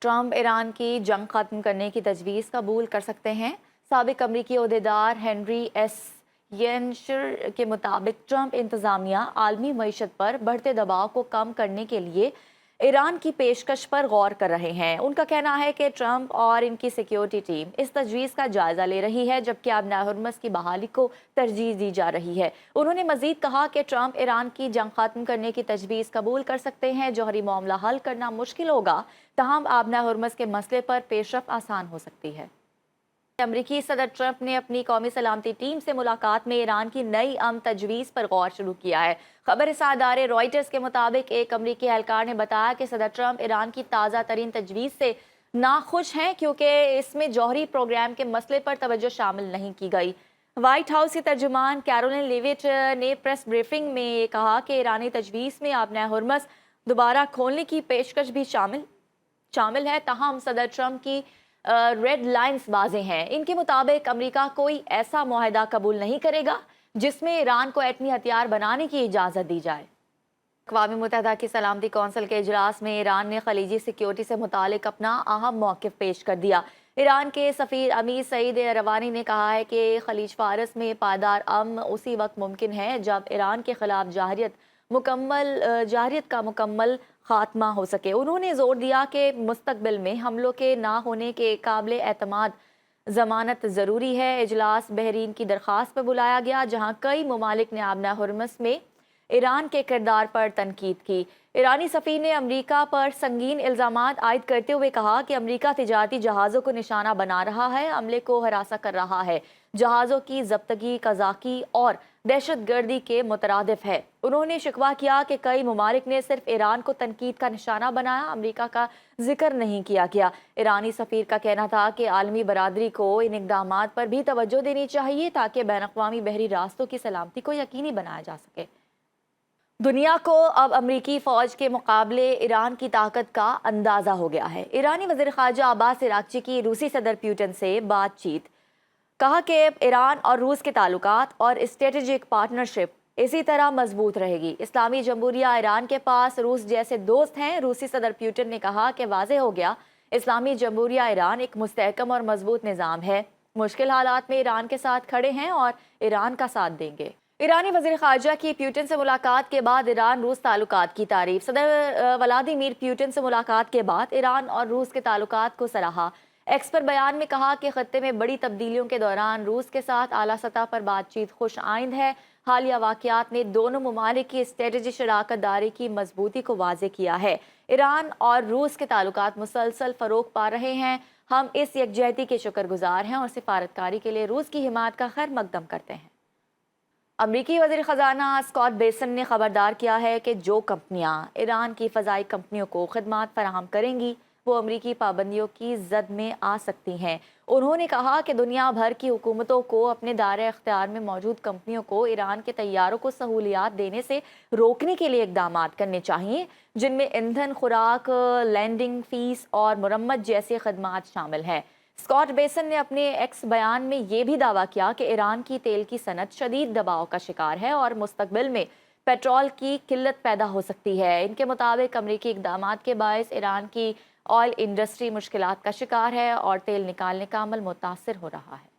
Trump Iran کی جنگ ختم کرنے کی تجویز قبول کر سکتے ہیں۔ سابق امریکی عہدیدار ہنری ایس ینشر کے مطابق ٹرمپ انتظامیہ عالمی معیشت پر بڑھتے دباؤ کو کم کرنے کے لیے ایران کی پیشکش پر غور کر رہے ہیں۔ ان کا کہنا ہے کہ ٹرمپ اور ان کی سیکیورٹی ٹیم اس تجویز کا جائزہ لے رہی ہے، جبکہ آبنائے ہرمز کی بحالی کو ترجیح دی جا رہی ہے۔ انہوں نے مزید کہا کہ ٹرمپ ایران کی جنگ ختم کرنے کی تجویز قبول کر سکتے ہیں۔ جوہری معاملہ حل کرنا مشکل ہوگا، تاہم آبنائے ہرمز کے مسئلے پر پیش رفت آسان ہو سکتی ہے۔ امریکی صدر ٹرمپ نے اپنی قومی سلامتی ٹیم سے ملاقات میں ایران کی نئی امن تجویز پر غور شروع کیا ہے۔ خبر رساں ادارے رائٹرز کے مطابق ایک امریکی اہلکار نے بتایا کہ صدر ٹرمپ ایران کی تازہ ترین تجویز سے ناخوش ہیں، کیونکہ اس میں جوہری پروگرام کے مسئلے پر توجہ شامل نہیں کی گئی۔ وائٹ ہاؤس کی ترجمان کیرولین لیوٹ نے پریس بریفنگ میں یہ کہا کہ ایرانی تجویز میں آبنائے ہرمز دوبارہ کھولنے کی پیشکش بھی شامل ہے، تاہم صدر ٹرمپ کی ریڈ لائنز واضح ہیں۔ ان کے مطابق امریکہ کوئی ایسا معاہدہ قبول نہیں کرے گا جس میں ایران کو ایٹمی ہتھیار بنانے کی اجازت دی جائے۔ اقوام متحدہ کی سلامتی کونسل کے اجلاس میں ایران نے خلیجی سیکیورٹی سے متعلق اپنا اہم موقف پیش کر دیا۔ ایران کے سفیر امیر سعید روانی نے کہا ہے کہ خلیج فارس میں پائیدار امن اسی وقت ممکن ہے جب ایران کے خلاف جارحیت کا مکمل خاتمہ ہو سکے۔ انہوں نے زور دیا کہ مستقبل میں حملوں کے نہ ہونے کے قابل اعتماد ضمانت ضروری ہے۔ اجلاس بحرین کی درخواست پر بلایا گیا، جہاں کئی ممالک نے آبنائے ہرمز میں ایران کے کردار پر تنقید کی۔ ایرانی سفیر نے امریکہ پر سنگین الزامات عائد کرتے ہوئے کہا کہ امریکہ تجارتی جہازوں کو نشانہ بنا رہا ہے، عملے کو ہراساں کر رہا ہے، جہازوں کی ضبطگی قزاقی اور دہشت گردی کے مترادف ہے۔ انہوں نے شکوہ کیا کہ کئی ممالک نے صرف ایران کو تنقید کا نشانہ بنایا، امریکہ کا ذکر نہیں کیا گیا۔ ایرانی سفیر کا کہنا تھا کہ عالمی برادری کو ان اقدامات پر بھی توجہ دینی چاہیے تاکہ بین الاقوامی بحری راستوں کی سلامتی کو یقینی بنایا جا سکے۔ دنیا کو اب امریکی فوج کے مقابلے ایران کی طاقت کا اندازہ ہو گیا ہے۔ ایرانی وزیر خارجہ عباس عراقچی کی روسی صدر پیوٹن سے بات چیت، کہا کہ ایران اور روس کے تعلقات اور اسٹریٹجک پارٹنرشپ اسی طرح مضبوط رہے گی۔ اسلامی جمہوریہ ایران کے پاس روس جیسے دوست ہیں۔ روسی صدر پیوٹن نے کہا کہ واضح ہو گیا، اسلامی جمہوریہ ایران ایک مستحکم اور مضبوط نظام ہے، مشکل حالات میں ایران کے ساتھ کھڑے ہیں اور ایران کا ساتھ دیں گے۔ ایرانی وزیر خارجہ کی پیوٹن سے ملاقات کے بعد ایران روس تعلقات کی تعریف۔ صدر ولادیمیر پیوٹن سے ملاقات کے بعد ایران اور روس کے تعلقات کو سراہا۔ ایکس پر بیان میں کہا کہ خطے میں بڑی تبدیلیوں کے دوران روس کے ساتھ اعلیٰ سطح پر بات چیت خوش آئند ہے۔ حالیہ واقعات نے دونوں ممالک کی اسٹریٹجی شراکت داری کی مضبوطی کو واضح کیا ہے۔ ایران اور روس کے تعلقات مسلسل فروغ پا رہے ہیں۔ ہم اس یکجہتی کے شکر گزار ہیں اور سفارتکاری کے لیے روس کی حمایت کا خیر مقدم کرتے ہیں۔ امریکی وزیر خزانہ اسکاٹ بیسن نے خبردار کیا ہے کہ جو کمپنیاں ایران کی فضائی کمپنیوں کو خدمات فراہم کریں گی وہ امریکی پابندیوں کی زد میں آ سکتی ہیں۔ انہوں نے کہا کہ دنیا بھر کی حکومتوں کو اپنے دائرۂ اختیار میں موجود کمپنیوں کو ایران کے طیاروں کو سہولیات دینے سے روکنے کے لیے اقدامات کرنے چاہیے، جن میں ایندھن، خوراک، لینڈنگ فیس اور مرمت جیسے خدمات شامل ہیں۔ اسکاٹ بیسن نے اپنے ایکس بیان میں یہ بھی دعویٰ کیا کہ ایران کی تیل کی صنعت شدید دباؤ کا شکار ہے اور مستقبل میں پیٹرول کی قلت پیدا ہو سکتی ہے۔ ان کے مطابق امریکی اقدامات کے باعث ایران کی آئل انڈسٹری مشکلات کا شکار ہے اور تیل نکالنے کا عمل متاثر ہو رہا ہے۔